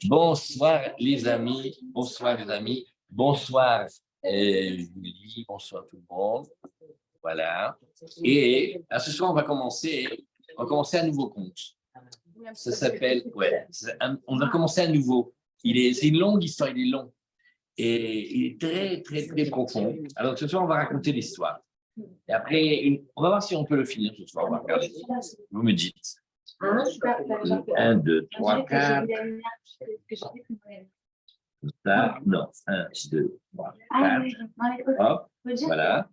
Bonsoir les amis, bonsoir les amis, bonsoir Julie, bonsoir tout le monde. Voilà. Et ce soir, on va commencer un nouveau conte. Ça s'appelle, on va commencer à nouveau. C'est une longue histoire, il est long. Et il est très, très, très profond. Alors ce soir, on va raconter l'histoire. Et après, on va voir si on peut le finir ce soir. On va regarder. Vous me dites. 1, 2, 3, 4. Ça, non. 1, 2, 3, 4. Hop, voilà.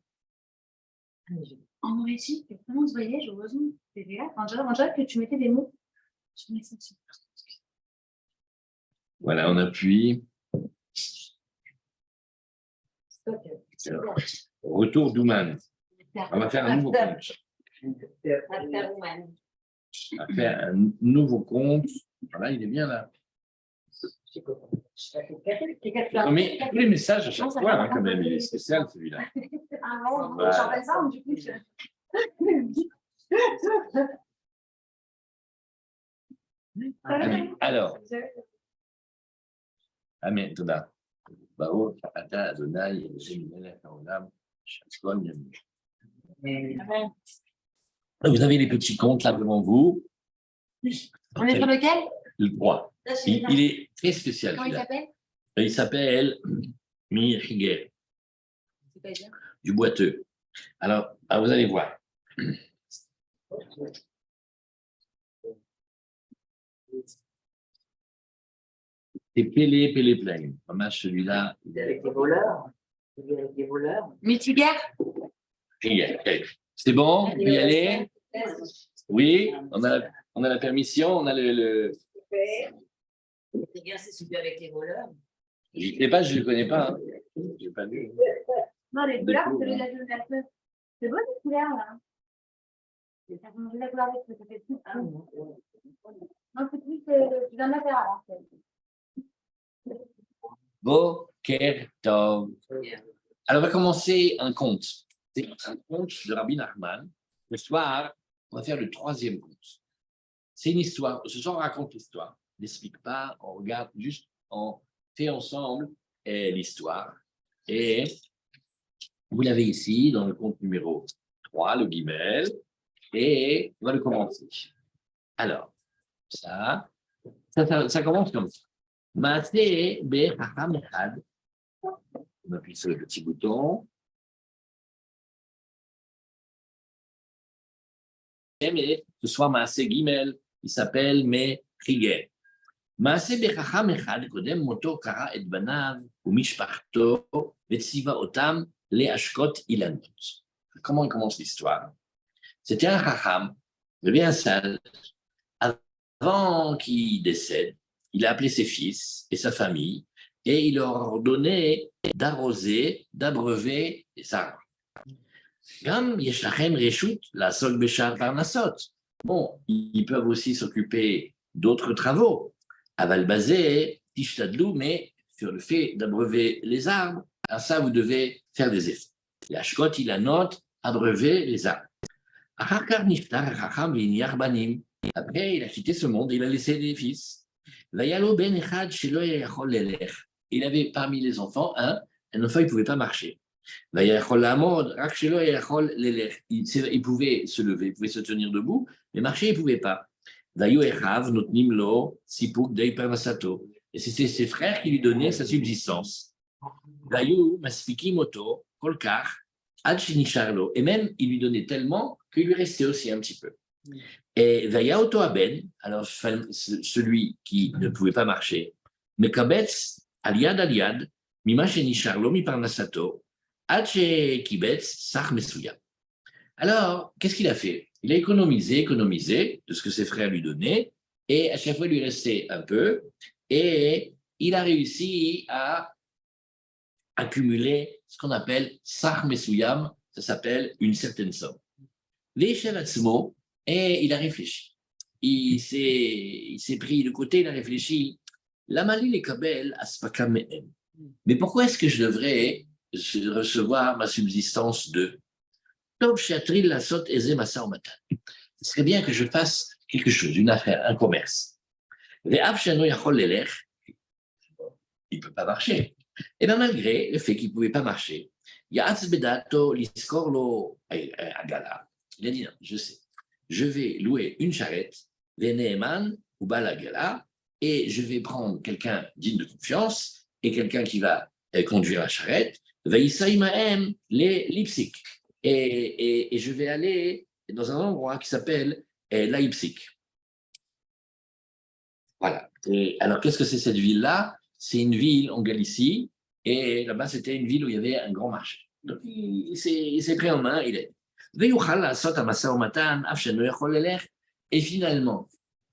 En Mauricie, pendant ce voyage, heureusement, c'était là. On dirait que tu mettais des mots sur mes sentiments. Voilà, on appuie. Retour d'Ouman. On va faire un nouveau compte. On va faire un nouveau compte. Voilà, il est bien là. Mais tous les messages à chaque fois, hein, quand même, il est spécial celui-là. Voilà. Alors, Amen, Toda. Bao, Ata, Adonai, Elohim, Haolam, Shachkon, Yamin. Vous avez les petits comptes là devant vous. On est sur lequel? Le 3. Il est très spécial. Comment il s'appelle? Il s'appelle Mihiger. Du boiteux. Alors, vous allez voir. C'est Pélé plein. Vraiment, celui-là. Il est avec les voleurs. Il est avec les voleurs. Mitiger. C'est bon? On peut y aller? Oui, on a la permission, on a le... C'est celui avec les voleurs. Je ne sais pas, je ne le connais pas. Hein. Je n'ai pas vu. Non, les couleurs, c'est celui-là de la feu. C'est beau, les couleurs, là. C'est ça, la couleur avec ça fait tout. Non, c'est plus, tu viens de la faire, alors. Boker Tov. Alors, on va commencer un conte. C'est un conte de Rabbi Nachman. Ce soir, on va faire le 3e conte. C'est une histoire. Ce soir, on raconte l'histoire. On n'explique pas, on regarde juste, on fait ensemble l'histoire. Et vous l'avez ici dans le conte numéro 3, le guimel. Et on va le commencer. Alors, ça commence comme ça. Maaseh be-chacham echad. On appuie sur le petit bouton. Mais ce soir, Maaseh Gimel, il s'appelle Mechiger. Maaseh be-chacham echad, kodem moto kara et banav umishpachto vetsiva otam leashkot ilanot. Comment commence l'histoire? C'était un chacham, il avait un sage. Avant qu'il décède, il a appelé ses fils et sa famille et il leur ordonnait d'arroser, d'abreuver les arbres. Gam yeshlachem reshut la sol beshar parnasot. Bon, ils peuvent aussi s'occuper d'autres travaux. Aval basé, tishtadlou, mais sur le fait d'abreuver les arbres, à ça vous devez faire des efforts. Yashkot ilanot, abreuver les arbres. Après, il a quitté ce monde, il a laissé des fils. Il avait parmi les enfants un enfant, il ne pouvait pas marcher. Il pouvait se lever, il pouvait se tenir debout, mais marcher, il ne pouvait pas. Et c'était ses frères qui lui donnaient sa subsistance. Et même, il lui donnait tellement qu'il lui restait aussi un petit peu. Et Vayaoto Aben, alors celui qui ne pouvait pas marcher, Mekabetz, Aliad, Mima Shenisharlo, Mi Parnasato, Ache Kibetz, Sach Mesuya. Alors, qu'est-ce qu'il a fait? Il a économisé de ce que ses frères lui donnaient, et à chaque fois, il lui restait un peu, et il a réussi à accumuler ce qu'on appelle Sach Mesuyam, ça s'appelle une certaine somme. Et il a réfléchi. Il s'est pris de côté, il a réfléchi. Mais pourquoi est-ce que je devrais recevoir ma subsistance de ce serait bien que je fasse quelque chose, une affaire, un commerce. Il ne peut pas marcher. Et bien malgré le fait qu'il ne pouvait pas marcher, il a dit non, je sais, je vais louer une charrette, Veneeman ou Balagala, et je vais prendre quelqu'un digne de confiance et quelqu'un qui va conduire la charrette, Vaïsaïmaem, les Leipzig. Et je vais aller dans un endroit qui s'appelle Leipzig. Voilà. Et alors, qu'est-ce que c'est cette ville-là? C'est une ville en Galicie, et là-bas, c'était une ville où il y avait un grand marché. Donc, il s'est pris en main, il est. Et finalement,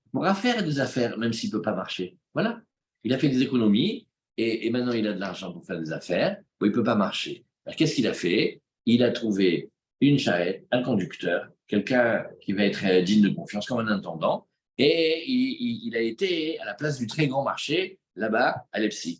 il pourra faire des affaires, même s'il ne peut pas marcher. Voilà. Il a fait des économies, et maintenant, il a de l'argent pour faire des affaires, où il ne peut pas marcher. Alors, qu'est-ce qu'il a fait? Il a trouvé une charrette, un conducteur, quelqu'un qui va être digne de confiance, comme un intendant, et il a été à la place du très grand marché, là-bas, à Leipzig.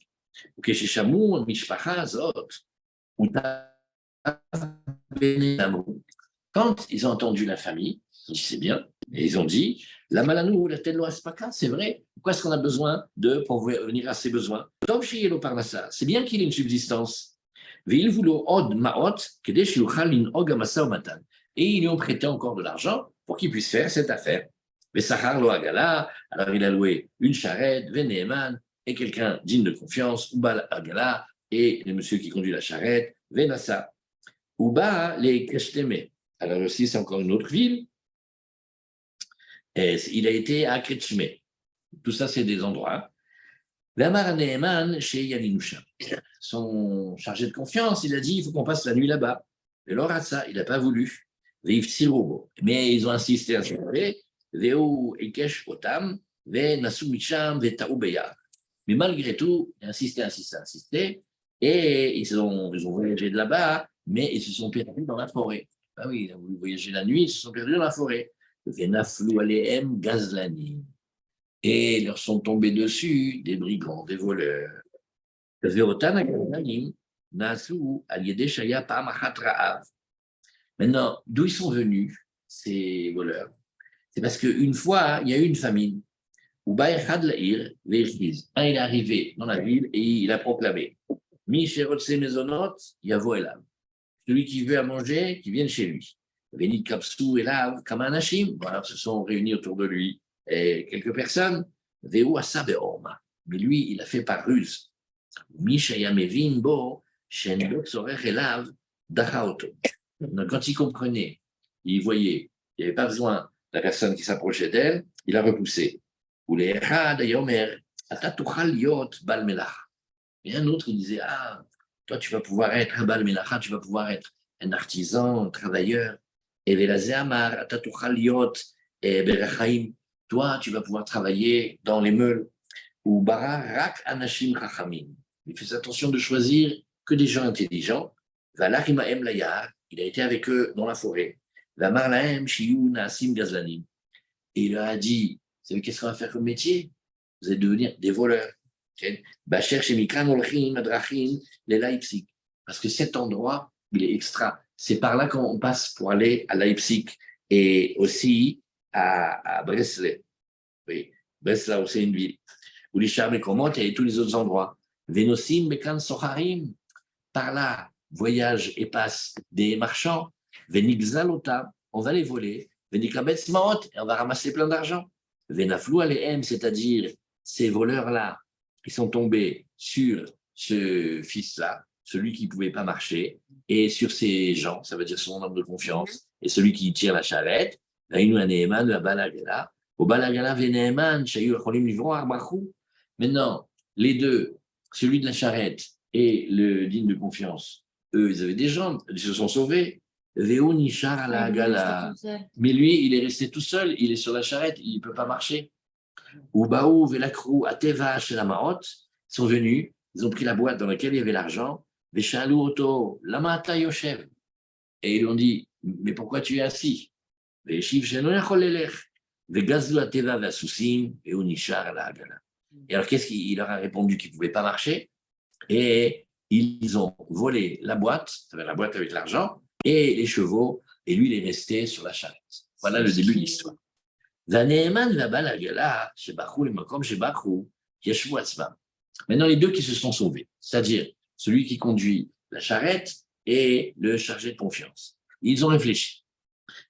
Quand ils ont entendu la famille, ils ont dit c'est bien, et ils ont dit la malanou, la telle aspaka, c'est vrai. Pourquoi est-ce qu'on a besoin pour venir à ses besoins? C'est bien qu'il ait une subsistance. Et ils lui ont prêté encore de l'argent pour qu'il puisse faire cette affaire. Alors il a loué une charrette, Veneeman, et quelqu'un digne de confiance, Ubal Agala, et le monsieur qui conduit la charrette, Venassa. Uba, les Keshteme. Alors aussi, c'est encore une autre ville. Et il a été à Kretschme. Tout ça, c'est des endroits. Vamar Neeman chez Yaninusha. Son chargé de confiance, il a dit il faut qu'on passe la nuit là-bas. Et Loratsa, il n'a pas voulu. Mais ils ont insisté à ce moment-là. Mais malgré tout, insisté, et ils ont voyagé de là-bas, mais ils se sont perdus dans la forêt. Ah oui, ils ont voulu voyager la nuit, ils se sont perdus dans la forêt. Et ils leur sont tombés dessus des brigands, des voleurs. Maintenant, d'où ils sont venus, ces voleurs? C'est parce qu'une fois, il y a eu une famine. Un il est arrivé dans la ville et il a proclamé celui qui veut à manger, qui vienne chez lui. Voilà, se sont réunis autour de lui et quelques personnes. Mais lui, il a fait par ruse. Donc, quand il comprenait, il voyait, il n'y avait pas besoin de la personne qui s'approchait d'elle, il a repoussé. Et un autre, il disait, ah, toi, tu vas pouvoir être un bal melacha, tu vas pouvoir être un artisan, un travailleur. Et toi, tu vas pouvoir travailler dans les meules. Ou bara rak anashim chachamim. Il fait attention de choisir que des gens intelligents. Il a été avec eux dans la forêt. Et il leur a dit, vous savez qu'est-ce qu'on va faire comme métier? Vous allez devenir des voleurs. Parce que cet endroit, il est extra. C'est par là qu'on passe pour aller à Leipzig et aussi à Breslau. Oui, Breslau, c'est une ville. Où les charmes et comment, il y a tous les autres endroits. Venosim, Bekan, Soharim. Par là, voyagent et passent des marchands. Venigzalota, on va les voler. Venikabetz Maot, et on va ramasser plein d'argent. Venaflou Alehem, c'est-à-dire ces voleurs-là, qui sont tombés sur ce fils-là, celui qui ne pouvait pas marcher, et sur ces gens, ça veut dire son homme de confiance, et celui qui tire la charrette, la balagala, au balagala veneeman, shayu acholim livron arbachou. Maintenant, les deux, celui de la charrette et le digne de confiance, eux, ils avaient des jambes, ils se sont sauvés. Veo nishar la gala. Mais lui, il est resté tout seul, il est sur la charrette, il ne peut pas marcher. Ubaou, Velacrou, Ateva, chez la Maot, sont venus, ils ont pris la boîte dans laquelle il y avait l'argent, Veshalou Oto, Lamata Yoshev. Et ils lui ont dit, mais pourquoi tu es assis? Veshiv Shenonacholelech, Vegazlu Ateva Vasusim, et Unishar la gala. Et alors, qu'est-ce qu'il leur a répondu qu'il ne pouvait pas marcher? Et ils ont volé la boîte avec l'argent, et les chevaux, et lui, il est resté sur la charrette. Voilà le début de l'histoire. והנאמן והבעל העגלה, שבחרו למקום שבחרו, ישבו עצמם. Maintenant, les deux qui se sont sauvés, c'est-à-dire celui qui conduit la charrette et le chargé de confiance. Ils ont réfléchi.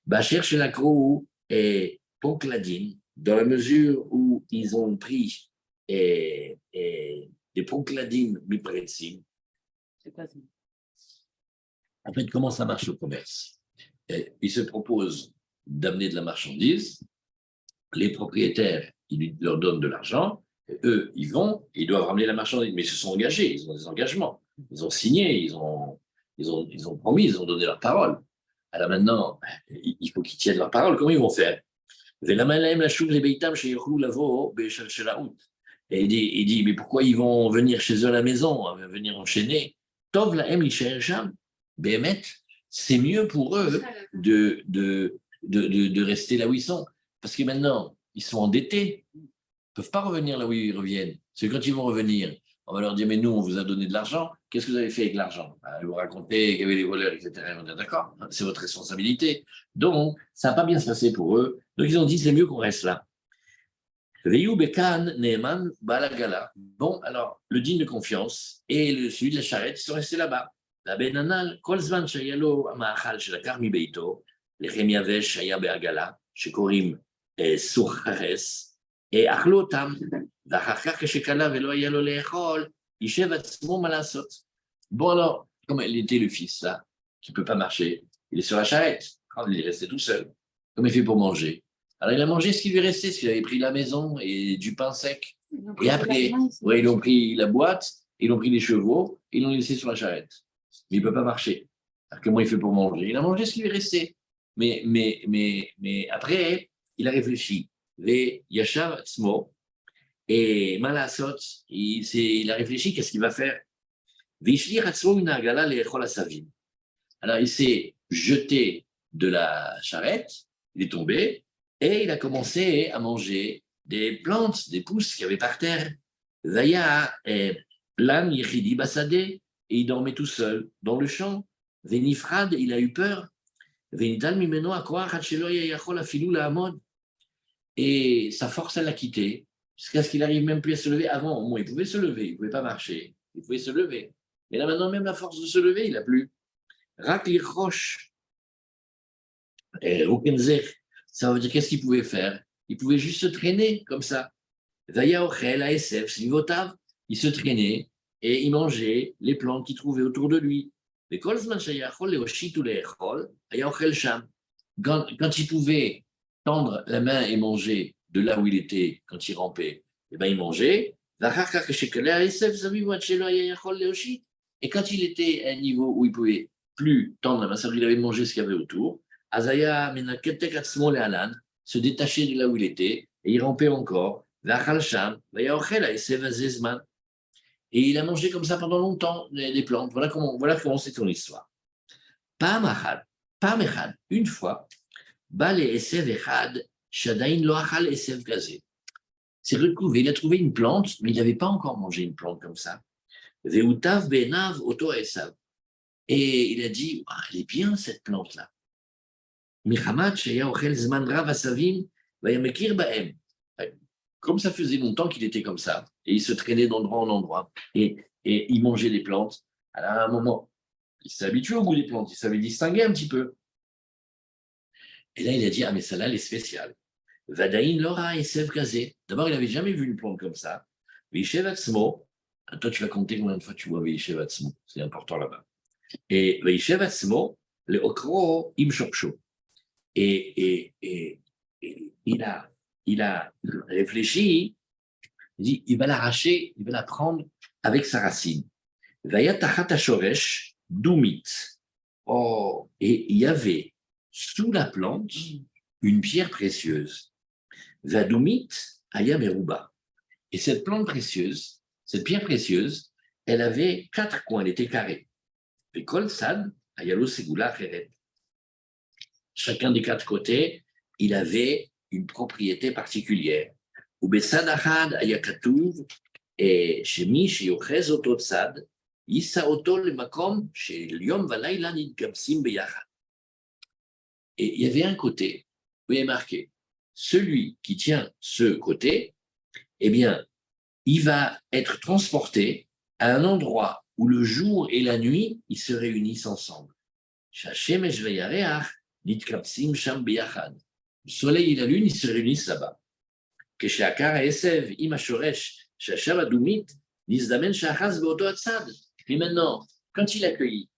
Bacher chez la Croix et Poncladine, dans la mesure où ils ont pris des Poncladines mipretzim. En fait, comment ça marche le commerce? Ils se proposent d'amener de la marchandise, les propriétaires, ils leur donnent de l'argent, eux, ils vont, ils doivent ramener la marchandise, mais ils se sont engagés, ils ont des engagements, ils ont signé, ils ont promis, ils ont donné leur parole. Alors maintenant, il faut qu'ils tiennent leur parole. Comment ils vont faire? Et il dit, mais pourquoi ils vont venir chez eux à la maison, venir enchaîner? Tov la c'est mieux pour eux de rester là où ils sont. Parce que maintenant, ils sont endettés. Ils ne peuvent pas revenir là où ils reviennent. C'est quand ils vont revenir, on va leur dire, mais nous, on vous a donné de l'argent. Qu'est-ce que vous avez fait avec l'argent? Ils vont raconter qu'il y avait des voleurs, etc. Ils vont dire, d'accord, c'est votre responsabilité. Donc, ça n'a pas bien se passer pour eux. Donc, ils ont dit, c'est mieux qu'on reste là. Bon, alors, le digne de confiance et celui de la charrette, ils sont restés là-bas. La benanal, kolzman shayalo amachal shelakar mi beito, lechem yavesh shaya be'agala, shekorim surchares, et achlo otam, ואחר כך כשקלה ולא היה לו לאכול, יישב עצמו מה לעשות. Bon alors, comme il était le fils là, qui ne peut pas marcher, il est sur la charrette, il est resté tout seul. Comment il fait pour manger? Alors il a mangé ce qui lui restait, parce qu'il avait pris la maison et du pain sec. Et après, ils ont pris la boîte, ils ont pris les chevaux, et ils l'ont laissé sur la charrette. Mais il ne peut pas marcher. Alors comment il fait pour manger? Il a mangé ce qui lui restait. Mais après, il a réfléchi. Les Yashav Tzmo, et Malasot, il a réfléchi, qu'est-ce qu'il va faire? Alors il s'est jeté de la charrette, il est tombé, et il a commencé à manger des plantes, des pousses qu'il y avait par terre. Vaya, l'âne Yechidi Basadé, et il dormait tout seul dans le champ. Venifrad, il a eu peur. Venital Mimeno Akwa Hachelo Yachol Afilou la Amod. Et sa force, elle l'a quitté, jusqu'à ce qu'il n'arrive même plus à se lever. Avant, au moins, il pouvait se lever, il ne pouvait pas marcher, il pouvait se lever. Et là, maintenant, même la force de se lever, il n'a plus. Rakli Roche, Rukenzer, ça veut dire qu'est-ce qu'il pouvait faire? Il pouvait juste se traîner comme ça. Vaya Ochel, ASF, Svivotav, il se traînait et il mangeait les plantes qu'il trouvait autour de lui. Mais quand il pouvait tendre la main et manger de là où il était quand il rampait, eh ben, il mangeait. Et quand il était à un niveau où il ne pouvait plus tendre la main, ça veut dire qu'il avait mangé ce qu'il y avait autour, Azaya se détachait de là où il était et il rampait encore. Et il a mangé comme ça pendant longtemps les plantes. Voilà comment c'est son histoire. Une fois, c'est retrouvé, il a trouvé une plante, mais il n'avait pas encore mangé une plante comme ça. Et il a dit, ah, elle est bien cette plante-là. Comme ça faisait longtemps qu'il était comme ça, et il se traînait d'endroit en endroit, et il mangeait des plantes, alors à un moment, il s'est habitué au goût des plantes, il savait distinguer un petit peu. Et là, il a dit, ah mais celle-là, elle est spéciale. Vadaïn Lora et Sev Kazé. D'abord, il n'avait jamais vu une plante comme ça. Veishevatzmo, toi, tu vas compter combien de fois tu vois Veishevatzmo, c'est important là-bas. Et Veishevatzmo, le Okro Imshopsho. Et il a réfléchi, il dit, il va l'arracher, il va la prendre avec sa racine. Vayatachat Shoresh, Dumit. Oh, et il y avait sous la plante une pierre précieuse. Vadumit Ayameruba. Et cette plante précieuse, cette pierre précieuse, elle avait 4 coins, elle était carrée. Et Kol Sad, Ayalo Segula Cheret. Chacun des 4 côtés, il avait une propriété particulière. Ou Besad Achad Ayakatuv, et Shemi Sheyochez Oto Tzad, Yissa Oto le Makom, chez Liom Valaïla Nidgamsim Beyachad. Et il y avait un côté où il est marqué celui qui tient ce côté, eh bien, il va être transporté à un endroit où le jour et la nuit, ils se réunissent ensemble. Le soleil et la lune, ils se réunissent là-bas. Et maintenant, quand il accueillit,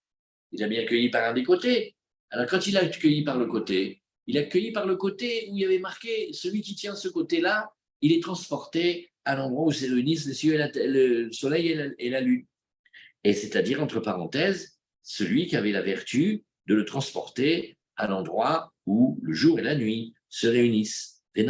il a bien accueilli par un des côtés. Alors, quand il a accueilli par le côté, il a accueilli par le côté où il y avait marqué celui qui tient ce côté-là, il est transporté à l'endroit où se réunissent le soleil et la lune. Et c'est-à-dire, entre parenthèses, celui qui avait la vertu de le transporter à l'endroit où le jour et la nuit se réunissent. Il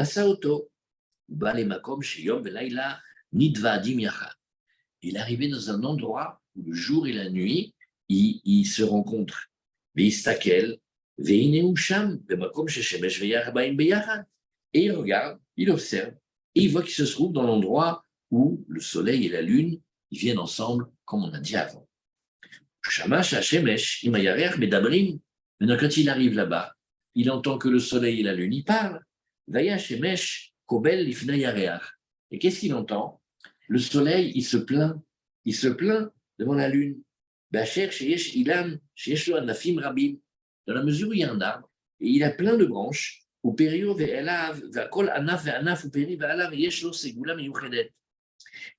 est arrivé dans un endroit où le jour et la nuit, ils se rencontrent. Et il regarde, il observe, et il voit qu'il se trouve dans l'endroit où le soleil et la lune, ils viennent ensemble, comme on a dit avant. Maintenant, quand il arrive là-bas, il entend que le soleil et la lune, ils parlent. Et qu'est-ce qu'il entend? Le soleil, il se plaint devant la lune. Dans la mesure où il y a un arbre, et il a plein de branches, et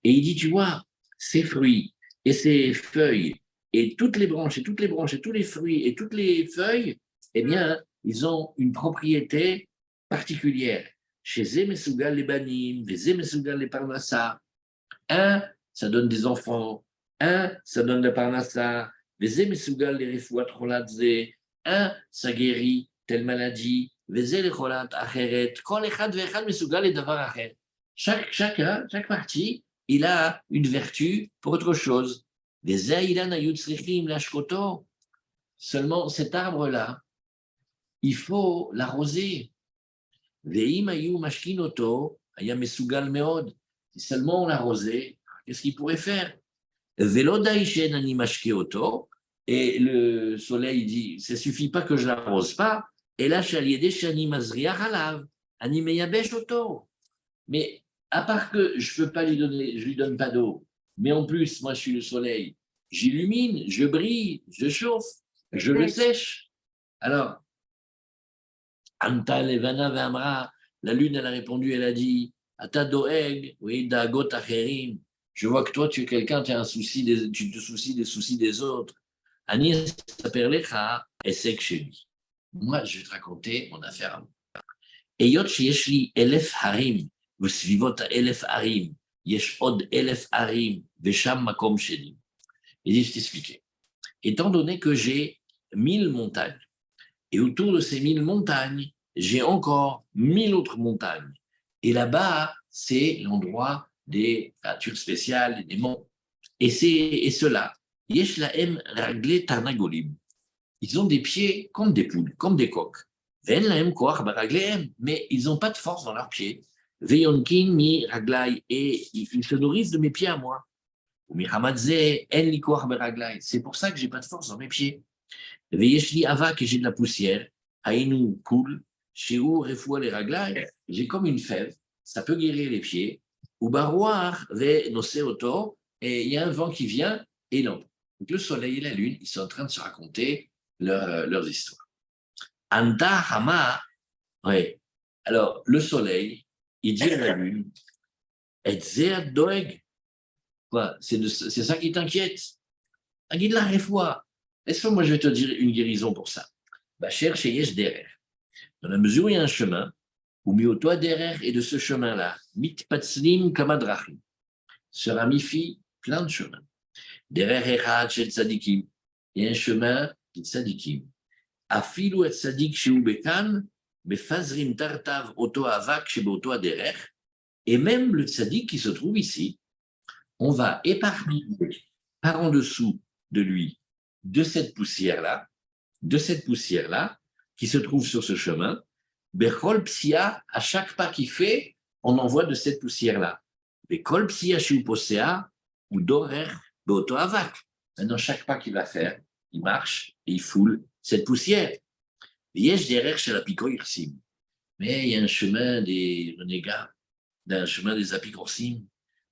il dit, tu vois, ces fruits et ces feuilles, et toutes les branches, et toutes les branches, et tous les fruits, et toutes les feuilles, eh bien, ils ont une propriété particulière. Chez Zemesugal les banim, les Zemesugal les parnassa. Un, ça donne des enfants. Un, ça donne la parnassa. Les Zemesugal les refouat roladze. Un, ça guérit telle maladie. Les les rolat acheret. Kol echad ve'echad mesugal les davar acher. Chaque partie, il a une vertu pour autre chose. Seulement cet arbre-là, il faut l'arroser. Si seulement on l'arrosait, qu'est-ce qu'il pourrait faire? Et le soleil dit, ça ne suffit pas que je l'arrose pas. Et là, mais à part que je ne peux pas lui donner, je lui donne pas d'eau, mais en plus, moi, je suis le soleil, j'illumine, je brille, je chauffe, je le sèche. Alors, Anta Levana Vamra, la lune, elle a répondu, elle a dit, Ata Doeg, oui, Dagot Acherim, je vois que toi, tu es quelqu'un, tu te soucies des soucis des autres. Anis Saperlecha, Esek Sheli. Moi, je vais te raconter mon affaire à moi. Eyot Sheyeshli Elef Harim, וסביבות האלף ערים, יש עוד 1000 ערים, ושם מקום שלי. Et je t'expliquer. Étant donné que j'ai 1000 montagnes, et autour de ces 1000 montagnes, j'ai encore 1000 autres montagnes. Et là-bas, c'est l'endroit des créatures spéciales, des monts. Et ceux-là, yesh lahem ragle tarnagolim. Ils ont des pieds comme des poules, comme des coqs. Ven lahem koach baraglehem, mais ils n'ont pas de force dans leurs pieds. Veyonkin mi raglai, et ils se nourrissent de mes pieds à moi. C'est pour ça que j'ai pas de force dans mes pieds. Veyeshli avak, et j'ai de la poussière. Hainu kul, chez où refoua les raglai, j'ai comme une fève, ça peut guérir les pieds. Ou baroir ve nosé auto, et il y a un vent qui vient et non. Donc le soleil et la lune, ils sont en train de se raconter leurs histoires. Anta hama, ouais. Alors le soleil, il dit à la lune, et zéad doeg, quoi, c'est ça qui t'inquiète. Aguide la refoua. Est-ce que moi je vais te dire une guérison pour ça? Bah, cherche yesh derer. Dans la mesure où il y a un chemin, ou mioto derer, et de ce chemin-là, mitpatzlim kamadrachim, se ramifie plein de chemins. Derer echad shel tzadikim, il y a un chemin de tzadikim. Afilu et tzadik sheu bekan, befazrim tartav oto avak sheboto derer, et même le tzadik qui se trouve ici, on va épargner par en dessous de lui de cette poussière-là qui se trouve sur ce chemin. Bechol psia, à chaque pas qu'il fait, on envoie de cette poussière-là. Bechol psia shiuposea ou dorer beoto avak. Maintenant, chaque pas qu'il va faire, il marche et il foule cette poussière. Yesh derer chez la pico irsim. Mais il y a un chemin des renégats, un chemin des apicorsim.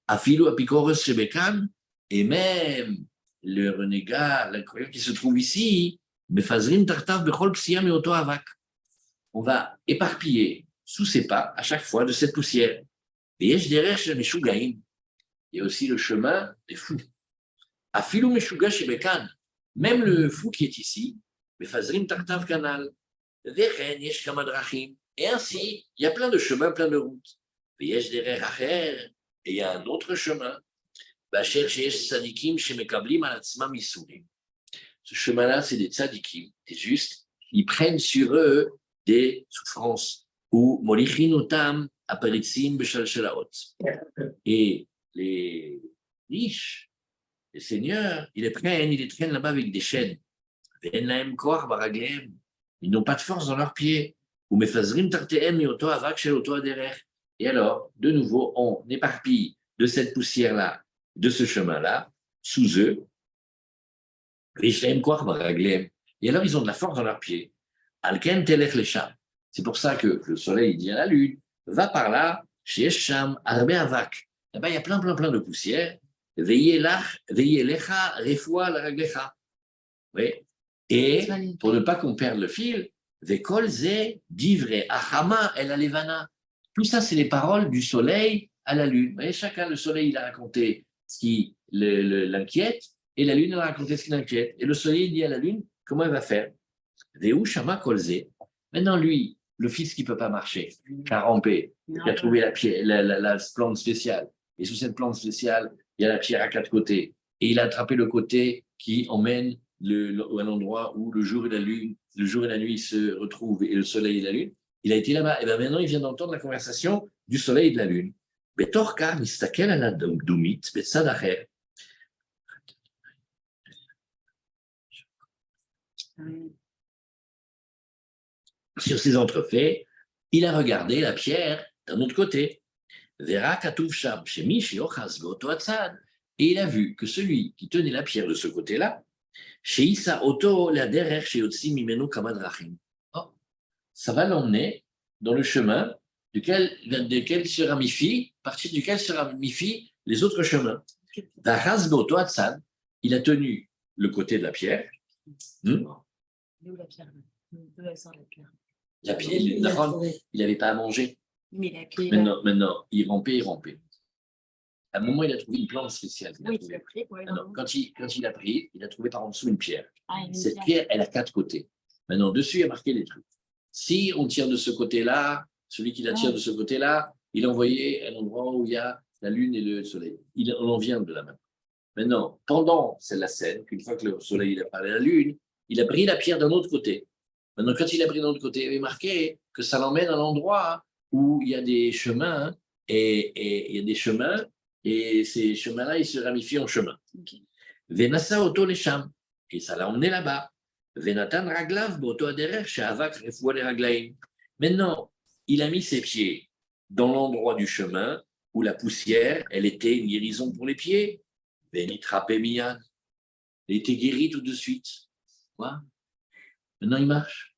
Afilo apicores shebekan, et même le renégat, l'incroyant qui se trouve ici, mefazrim tartav bechol psia meoto avak. On va éparpiller sous ses pas à chaque fois de cette poussière. Et yesh derech shel meshugaim. Il y a aussi le chemin des fous. Afilo meshuga shebekan. Même le fou qui est ici, mefazrim tartav kanal. Vechen yesh kama drachim. Et ainsi, il y a plein de chemins, plein de routes. Et yesh derech acher. Et il y a un autre chemin. Ce chemin-là, c'est des tzadikim, des justes, ils prennent sur eux des souffrances. Ou molichinotam aperitzim beshalshelaot. Et les riches, les seigneurs, ils les traînent là-bas avec des chaînes. Ils n'ont pas de force dans leurs pieds. Ou mefazrim tarteem mioto avak shel oto aderech. Et alors, de nouveau, on éparpille de cette poussière-là, de ce chemin-là, sous eux. Et alors, ils ont de la force dans leurs pieds. Alken telech lesham. C'est pour ça que le soleil dit à la lune, va par là, chez Sham, arbe avak. Là-bas, il y a plein de poussière. Veillez lecha, refoua la raglecha. Oui. Et pour ne pas qu'on perde le fil, vekol ze divre achama el alevana. Tout ça, c'est les paroles du soleil à la lune. Et chacun, le soleil, il a raconté ce qui l'inquiète, et la lune, elle a raconté ce qui l'inquiète. Et le soleil dit à la lune comment elle va faire. Veu shama kolze. Maintenant, lui, le fils qui ne peut pas marcher, qui a rampé, qui a trouvé la plante spéciale. Et sous cette plante spéciale, il y a la pierre à 4 côtés. Et il a attrapé le côté qui emmène à l'endroit où le jour et la nuit se retrouvent, et le soleil et la lune. Il a été là-bas. Et bien maintenant, il vient d'entendre la conversation du soleil et de la lune. Betorka mistakel ala dumit betsad acher. Sur ces entrefaits, il a regardé la pierre d'un autre côté. Vera katuv sham shemi sheochaz beoto atzad. Et il a vu que celui qui tenait la pierre de ce côté-là, sheisa oto la derech sheyotzi mimenu kama drachim. Ça va l'emmener dans le chemin duquel se ramifient, à partir duquel se ramifient les autres chemins. Il a tenu le côté de la pierre. La pierre, il n'avait pas à manger. Maintenant, il rampait. À un moment, il a trouvé une plante spéciale. Quand il a pris, il a trouvé par en dessous une pierre. Cette pierre, elle a 4 côtés. Maintenant, dessus, il y a marqué des trucs. Si on tire de ce côté-là, celui qui la tire de ce côté-là, il a envoyé à l'endroit où il y a la lune et le soleil. On en vient de la main. Maintenant, pendant la scène, qu'une fois que le soleil il a parlé à la lune, il a pris la pierre d'un autre côté. Maintenant, quand il a pris d'un autre côté, il avait marqué que ça l'emmène à l'endroit où il y a des chemins, et il y a des chemins, et ces chemins-là, ils se ramifient en chemin. Venasa auto les cham, et ça l'a emmené là-bas. Venatan raglav boto aderer she'avak refoua les raglaim. Maintenant, il a mis ses pieds dans l'endroit du chemin où la poussière, elle était une guérison pour les pieds. Venitrapé miyan. Il était guéri tout de suite. Quoi? Maintenant, il marche.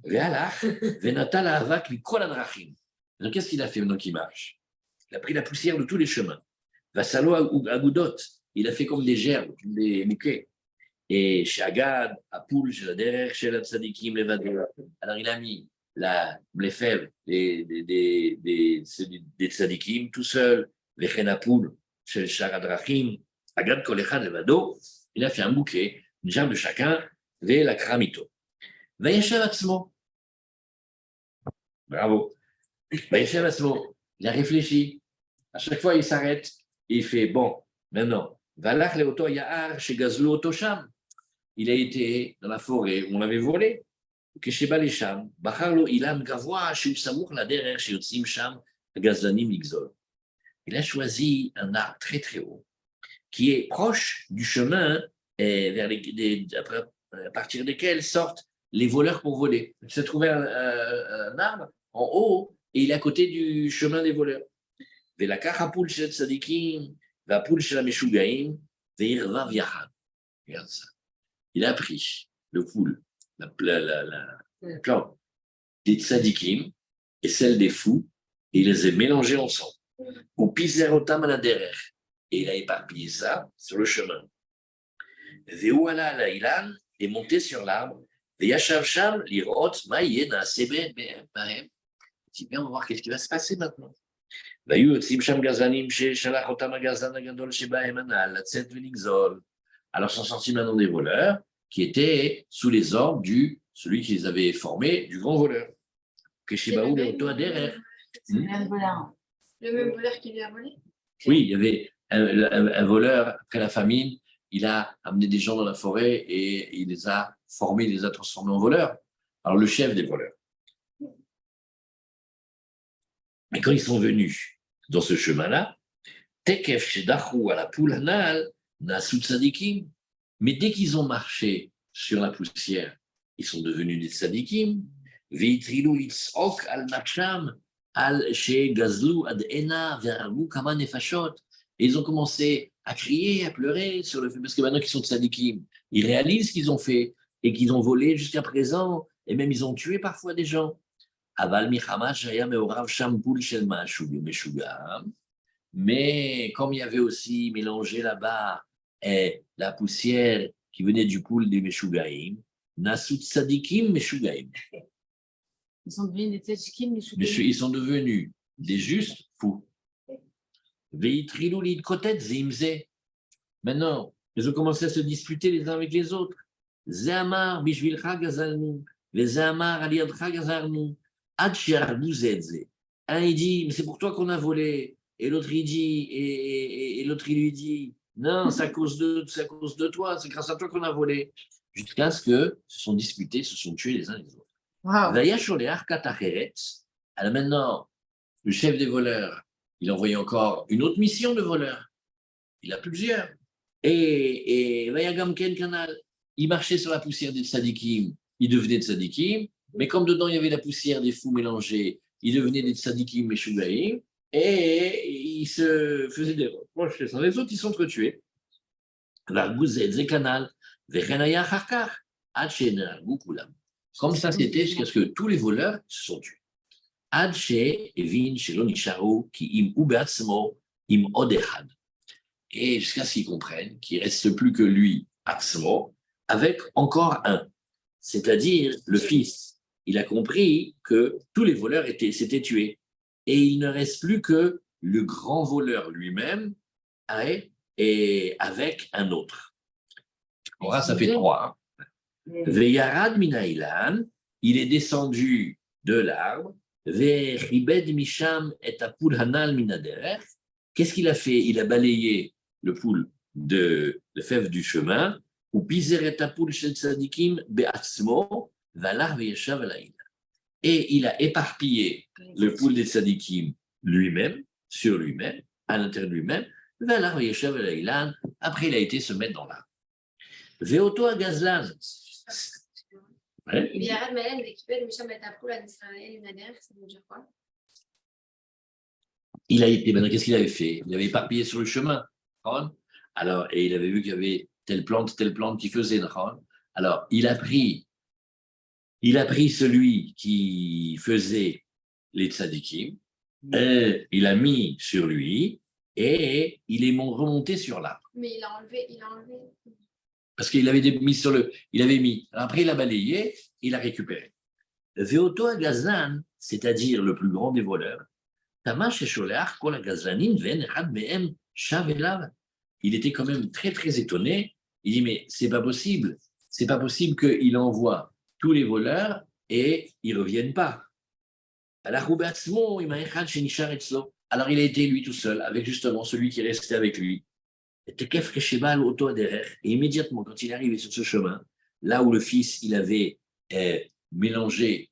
Venatan avak mikol adrachim. Donc, qu'est-ce qu'il a fait maintenant qu'il marche? Il a pris la poussière de tous les chemins. Vassalo agudot. Il a fait comme des gerbes, comme des bouquets. Et Shagad, Apoul, Shelader, Shelat Sadikim, Levador. Alors il a mis les fèves des Sadikim tout seul, les Chenapoul, Shel Sharadrachim, Agad Kolechad Levado. Il a fait un bouquet, une gerbe de chacun, Ve la Kramito. Vayeshev Atzmo. Bravo. Vayeshev Atzmo. Il a réfléchi. À chaque fois, il s'arrête et il fait bon, maintenant, Valach Leoto Yahar, chez Gazlo Otosham. Il a été dans la forêt où on l'avait volé. Il a choisi un arbre très très haut qui est proche du chemin et à partir desquels sortent les voleurs pour voler. Il s'est trouvé un arbre en haut et il est à côté du chemin des voleurs. Regarde ça. Il a pris le poule, la plante, des tzadikim et celles des fous, et il les a mélangées ensemble. Ou piserotam à la derrière. Et il a éparpillé ça sur le chemin. Veouala la ilan est monté sur l'arbre. Veyashav sham lirot maïena sebe bahem. Si bien, on va voir qu'est-ce qui va se passer maintenant. והיו יוצאים שם גזלנים ששלח אותם הגזלן הגדול שבהם הנ"ל לצאת ולגזול. Alors sont sortis maintenant des voleurs qui étaient sous les ordres du celui qui les avait formés, du grand voleur. Que chez Baou le Oto Aderer. C'est le même voleur. Le même voleur qui lui a volé? Oui, il y avait un voleur, après la famine, il a amené des gens dans la forêt et il les a formés, il les a transformés en voleurs. Alors le chef des voleurs. Mais quand ils sont venus dans ce chemin-là, Tekef Shedachu à la Poulanal, Nasu Tzadikim, mais dès qu'ils ont marché sur la poussière, ils sont devenus des Tzadikim, Veitrilu Litzok al Nacham, al She Gazlu ad Ena, Veragu Kama Nefashot, et ils ont commencé à crier, à pleurer sur le fait, parce que maintenant qu'ils sont Tzadikim, ils réalisent ce qu'ils ont fait et qu'ils ont volé jusqu'à présent, et même ils ont tué parfois des gens. Aval Michama Shaya Meorav Shampul Shel Meshuga. Mais comme il y avait aussi mélangé là-bas la poussière qui venait du poul des Meshugaim, Nasut Sadikim Meshugaim. Ils sont devenus des tzadikim, Ils sont devenus des justes fous. Veitrilou Lidkotet Zimze. Maintenant, ils ont commencé à se disputer les uns avec les autres. Zehamar Bishvilcha Gazalnu, Vezehamar Aliadcha Gazarnu. Un il dit, mais c'est pour toi qu'on a volé. Et l'autre, il dit, et l'autre, il lui dit, non, c'est à cause de toi, c'est grâce à toi qu'on a volé. Jusqu'à ce que se sont disputés, se sont tués les uns les autres. Wow. Alors maintenant, le chef des voleurs, il a envoyé encore une autre mission de voleur. Il a plusieurs. Et Vayagam Ken Kanal, il marchait sur la poussière des tzadikim, il devenait tzadikim. Mais comme dedans, il y avait la poussière des fous mélangés, ils devenaient des tzadikim meshugaïm, et ils se faisaient des reproches les uns les autres, ils s'entretuaient. Comme ça, c'était jusqu'à ce que tous les voleurs se sont tués. Et jusqu'à ce qu'ils comprennent qu'il ne reste plus que lui, Atzmo, avec encore un, c'est-à-dire le fils. Il a compris que tous les voleurs s'étaient tués. Et il ne reste plus que le grand voleur lui-même et avec un autre. Voilà, ça fait 3. Veyarad Minailan, il est descendu de l'arbre. Vechibed Misham et Apul Hanal Minaderer. Qu'est-ce qu'il a fait? Il a balayé le poul de fèves du chemin. Ou Piseret Apul Shel Tzadikim Beatzmo. Et il a éparpillé le poul des tzadikim lui-même, sur lui-même, à l'intérieur de lui-même. Après, il a été se mettre dans l'arbre. Veoto à Gazlan. Il a été, maintenant, qu'est-ce qu'il avait fait? Il avait éparpillé sur le chemin. Alors, et il avait vu qu'il y avait telle plante qui faisait. Alors, il a pris celui qui faisait les tzadikim, il a mis sur lui et il est remonté sur l'arbre. Mais il a enlevé. Parce qu'il avait mis sur le. Il avait mis. Après, il a balayé, il a récupéré. Veoto à Gazlan, c'est-à-dire le plus grand des voleurs, Tamash et Sholeach, Kol Gazlanin, Ven, Had, Mehem, Shavelav. Il était quand même très, très étonné. Il dit, mais c'est pas possible. C'est pas possible qu'il envoie tous les voleurs et ils ne reviennent pas. Alors il a été lui tout seul, avec justement celui qui est resté avec lui. Et immédiatement, quand il est arrivé sur ce chemin, là où le fils, il avait mélangé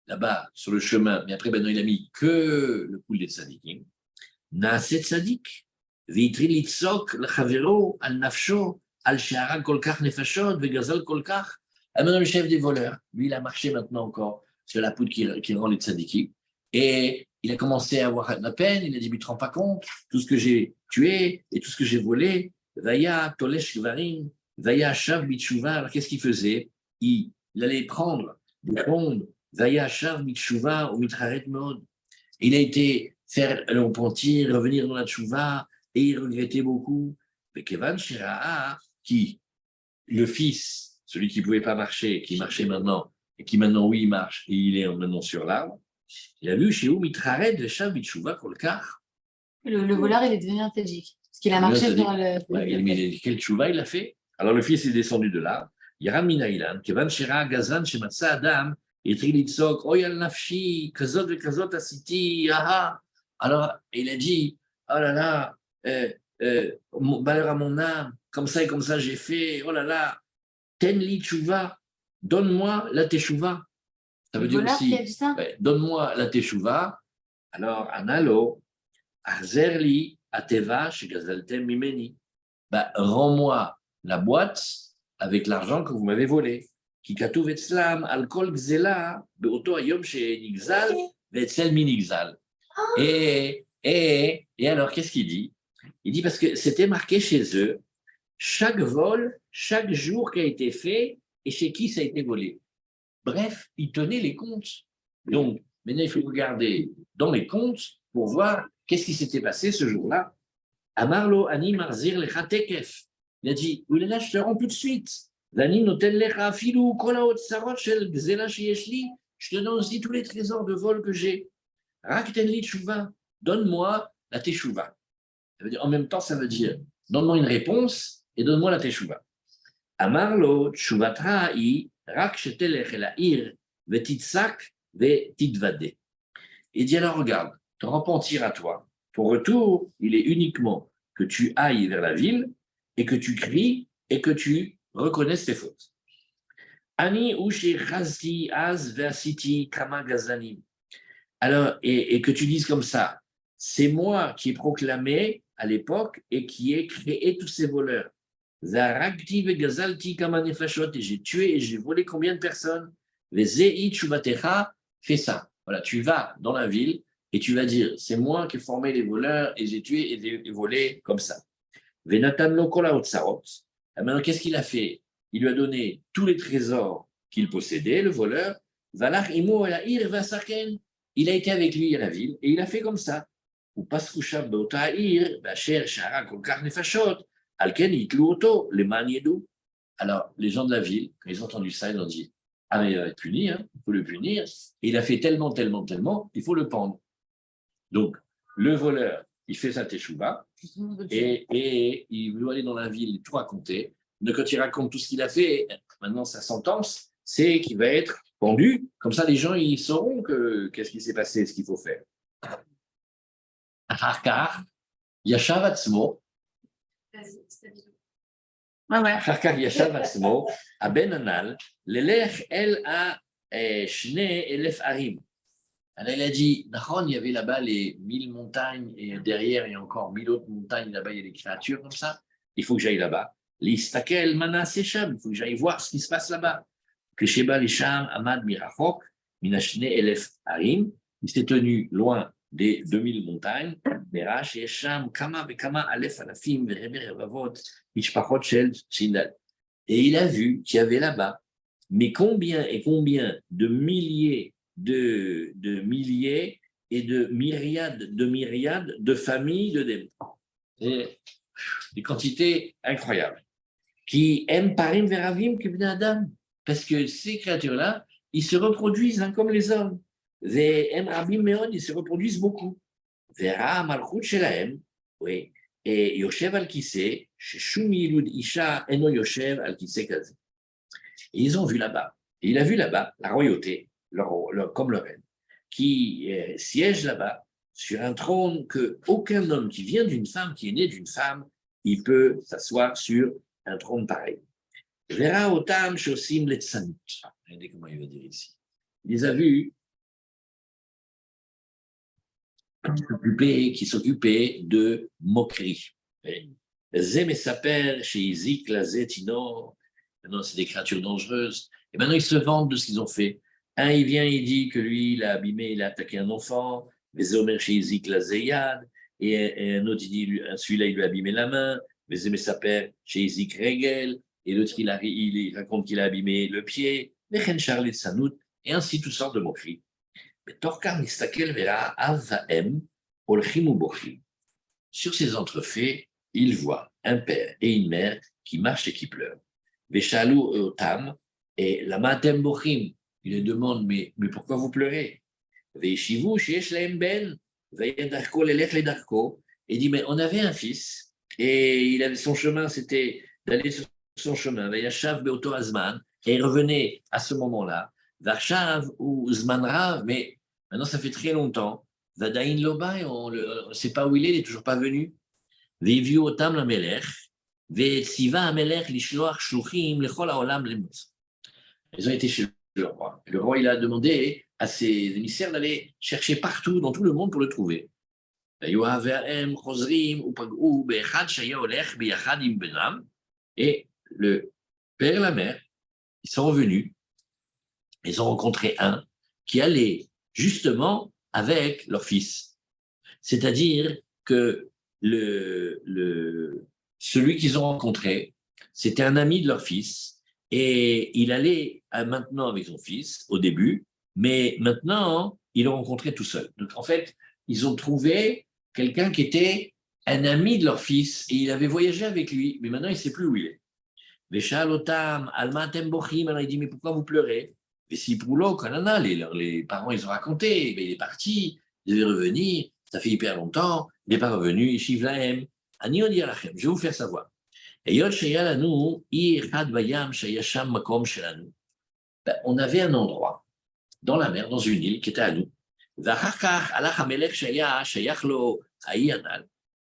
là-bas sur le chemin, mais après maintenant il a mis que le poul des tzadikim, Naaset tzadik, Vitri litzok l'chavero al nafsho, al she'arag kol kach nefashot, vegazal kol kach. Maintenant, le chef des voleurs, lui, il a marché maintenant encore sur la poudre qui rend les tzadikim. Et il a commencé à avoir la peine. Il a dit, mais tu ne te rends pas compte, tout ce que j'ai tué et tout ce que j'ai volé. Vaya, tolesh varim, vaya, shav bitshuva. Alors, qu'est-ce qu'il faisait? Il allait prendre des bombes Vayashav Mikshuva ou Mitraret Mod. Il a été faire le repentir, revenir dans la tchouva, et il regrettait beaucoup. Mais Kevan Shira'a, qui, le fils, celui qui ne pouvait pas marcher, qui marchait maintenant, et qui maintenant, oui, il marche, et il est maintenant sur l'arbre, il a vu chez où Mitraret, Veshav Mikshuva Kolkar. Le voleur, il est devenu un tadjik. Parce qu'il a marché sur le. Ouais, mais quel tchouva il a fait? Alors le fils est descendu de l'arbre. Yaram Minailan, Kevan Shira'a Gazan, Shematsa Adam, et Trilitzok, Oyal Nafshi, Kazot et Kazot Asiti, aha. Alors, il a dit, oh là là, malheur à mon âme, comme ça et comme ça j'ai fait, oh là là, Tenli Tchouva, donne-moi la Teshuvah. Ça veut dire aussi, Qui a dit ça? donne-moi la Teshuvah. Alors, Analo, Azerli, Ateva, Shegazaltem Mimeni. Rends-moi la boîte avec l'argent que vous m'avez volé. Qui katouv etzlam al kol gzela beoto hayom shenigzal ve'etzel minigzal. Et alors, qu'est-ce qu'il dit? Il dit parce que c'était marqué chez eux, chaque vol, chaque jour qui a été fait et chez qui ça a été volé. Bref, il tenait les comptes. Donc, maintenant, il faut regarder dans les comptes pour voir qu'est-ce qui s'était passé ce jour-là. Amarlo ani marzir lecha tekef. Il a dit, oui, là, je te rends tout de suite. Vani noten lecha afilu kol haotzarot shel gzela sheyesh li. Je te donne aussi tous les trésors de vol que j'ai. Rak ten li tchouva. Donne-moi la teshuva. Ça veut dire, en même temps, ça veut dire, donne-moi une réponse et donne-moi la teshuva. Amarlo tchuvatra i rak shetelech el ha'ir vetitsak vetitvade. Il dit, alors regarde, te repentir à toi. Ton retour, il est uniquement que tu ailles vers la ville et que tu cries et que tu reconnaisses tes fautes. Ani ushi chazti az versiti kama gazanim. Alors, et que tu dises comme ça, c'est moi qui ai proclamé à l'époque et qui ai créé tous ces voleurs. Zaragti vegazalti kama nefashot, et j'ai tué et j'ai volé combien de personnes? Vezei chuvatecha, fais ça. Voilà, tu vas dans la ville et tu vas dire, c'est moi qui ai formé les voleurs et j'ai tué et j'ai volé comme ça. Venatan lo kola otsarot. Maintenant, qu'est-ce qu'il a fait? Il lui a donné tous les trésors qu'il possédait, le voleur. Valach imo el ha'ir vasaken. Il a été avec lui à la ville et il a fait comme ça. Ou paskusham beota ha'ir, bacher shara kolkar nefashot, alken itlu oto, le man yedou. Alors, les gens de la ville, quand ils ont entendu ça, ils ont dit, ah mais il va être puni, hein, il faut le punir. Et il a fait tellement, tellement, tellement, il faut le pendre. Donc, le voleur, il fait sa teshuva et il veut aller dans la ville tout raconter. Donc, quand il raconte tout ce qu'il a fait, maintenant sa sentence, c'est qu'il va être pendu. Comme ça, les gens, ils sauront qu'est-ce qui s'est passé, ce qu'il faut faire. Acharkar, Yashav Atzmo, Acharkar Yashav Atzmo, Aben Anal, Lelech El A Shne Elef Harim. Alors, il a dit, il y avait là-bas les 1000 montagnes et derrière, il y a encore 1000 autres montagnes. Là-bas, il y a des créatures comme ça. Il faut que j'aille là-bas. L'Istakel Mana Secham, il faut que j'aille voir ce qui se passe là-bas. Que Sheba Lisham Amad Mirachok, Minashne Elef Harim, il s'est tenu loin des 2000 montagnes. Merach et Sham, Kama Bekama Alef Alafim, Vereber Vavot, Ishpachot Shel Shindal. Et il a vu qu'il y avait là-bas, mais combien et combien de milliers de milliers et de myriades de familles de démons. Et des quantités incroyables. Qui aiment Parim Veravim Kibne Adam. Parce que ces créatures-là, ils se reproduisent comme les hommes. Ve'em Rabim Meod, ils se reproduisent beaucoup. Vera Malchut Shelahem, oui. Et Yoshev al-Kissé, Sheshum Yilud Isha Eno Yoshev al-Kissé Kazi. Et ils ont vu là-bas. Et il a vu là-bas la royauté, comme le reine, qui siège là-bas sur un trône que aucun homme qui vient d'une femme, qui est né d'une femme, il peut s'asseoir sur un trône pareil. Vera otam shosim letsanut. Regardez comment il va dire ici. Il les a vus qui s'occupaient de moquerie. Zem et Saper chez Izik, Lazetino. Maintenant, c'est des créatures dangereuses. Et maintenant, ils se vantent de ce qu'ils ont fait. Un, il vient, il dit que lui, il a abîmé, il a attaqué un enfant. Vezomer chez Izik, Lazeyad. Et un autre, il dit, celui-là, il lui a abîmé la main. Vezem et Saper chez Izik, Regel. Et l'autre, il raconte qu'il a abîmé le pied. Vechen Charlet Sanout. et ainsi toutes sortes de moqueries. Torkar Mistakel Vera Avaem Olchim Ubochim. Sur ces entrefaits, il voit un père et une mère qui marchent et qui pleurent. Veshalu Otam et la Matem Bochim. Il les demande, mais pourquoi vous pleurez? Veshivu Shesh Laem Ben, Vayadarko Lelech Ledarko. Et dit, mais on avait un fils, et il avait son chemin, c'était d'aller sur son chemin. Vayashav Beoto Azman, et il revenait à ce moment-là. Varshav ou Zmanrav, mais maintenant ça fait très longtemps. Vadain Loba, on ne sait pas où il est toujours pas venu. Veviu Otam la Melech, Vetsiva Amelech Lishloach Shluchim Lechol Haolam Lemot. Ils ont été chez le roi. Le roi, il a demandé à ses émissaires d'aller chercher partout, dans tout le monde, pour le trouver. Et le père et la mère, ils sont revenus, ils ont rencontré un qui allait justement avec leur fils. C'est-à-dire que celui qu'ils ont rencontré, c'était un ami de leur fils, et il allait maintenant avec son fils au début, mais maintenant, ils l'ont rencontré tout seul. Donc en fait, ils ont trouvé quelqu'un qui était un ami de leur fils, et il avait voyagé avec lui, mais maintenant il ne sait plus où il est. Veshalotam, Almatem Bochim, alors il dit, mais pourquoi vous pleurez? Les parents, ils ont raconté, mais il est parti, il devait revenir, ça fait hyper longtemps, il n'est pas revenu, il shivlaem. Ani on dit alachem, je vais vous faire savoir. On avait un endroit dans la mer, dans une île qui était à nous.